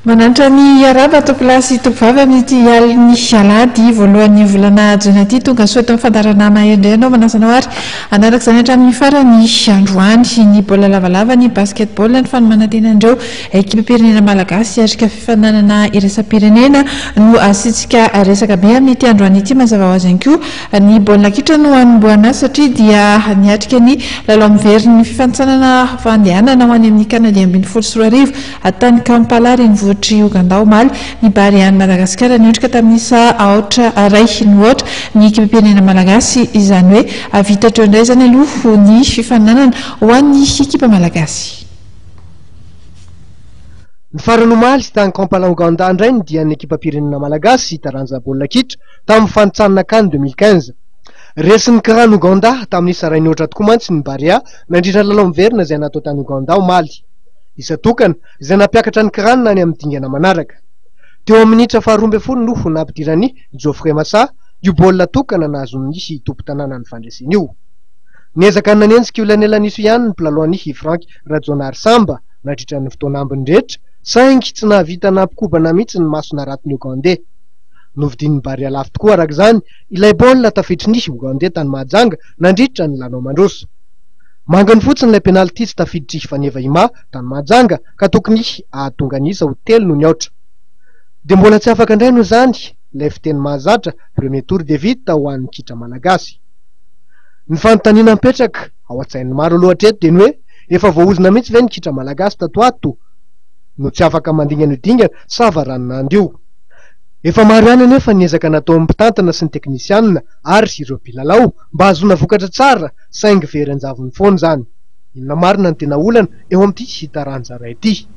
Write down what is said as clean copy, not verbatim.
Manantra ny araba topilasy tovavy amin'ity aliny alady voalohan'ny volana jona ity tonga soa eto mifandarana mahendry ianao manasana ary anaraka izany hatramin'ny farany androany ny baolina lavalava ny basketball ny fanomanantena andreo ekipa-pirenena malagasy arika fifananana iraisam-pirenena no asitsika resaka be amin'ity androany ity mazava ho azy ihany koa ny baolina kitra no hanomboana satria dia niatrika ny lalao miveriny fifanitsanana fandehanana ho any amin'ny Kanada 24 atany Kampala renivohitra Uganda omaly ny Barea ny Madagasikara niondrika tamin'ny isa aotra ray ny oatra ny ekipa-pirenena malagasy izany hoe avitatra indray zany aloha ny fifaninanana ho an'ny ekipa malagasy. Ny farany omaly tany Kampala Uganda indray dia ny ekipa-pirenena malagasy taranja baolina kitra tamin'ny fanitsanana CAN 2015. Resin'ny kirany Uganda tamin'ny isa ray ny oatra tokoa mantsy ny Barea nandritra lalao miverina izay natao tany Uganda omaly. Isatokana izay nampiakatra ny kiranina any amin'ny dingana manaraka. Teo amin'ny minitra faharoa ambin'ny folo no nampidirany Geoffrey Massa io baolina tokana nahazon'ny tompo-tanàna ny fandresina io. Niezaka nanenjika io lanelaniso ihany ny mpilalao Frank Rajonary Samba nandritra ny fotoana ambiny rehetra saingy tsy nahavita nampikobana mihitsy ny masona ratin'ny Ugandais. Novidin'ny Barea lafo tokoa araka izany ilay baolina tafiditry ny Ugandais tany Mahajanga nandritra ny lanao mandroso. Mangany fotsiny ilay penalty tsy tafiditry faneva ima tany Mahajanga ka tokony ahatonga ny isa ho 3 no niaotra. Dia mbola tsy afaka indray no zany ilay fiteny mahazatra premier tour de vite ho an'ny kitra malagasy. Ny fanontaniana mipetraka ao an-tsain'ny maro aloha hatreto dia ny hoe efa voaozina mihitsy ve ny kitra malagasy tatoato no tsy afaka mandingana dingana sa varanon'andro io. Efa maro ihany anefa niezaka natao mpitantana sy ny teknisianina ary ireo mpilalao mba hahazoana vokatra tsara saingy very anjavony foana izany. Inona marina ny tena olana eo amin'ity hitaranjara ity.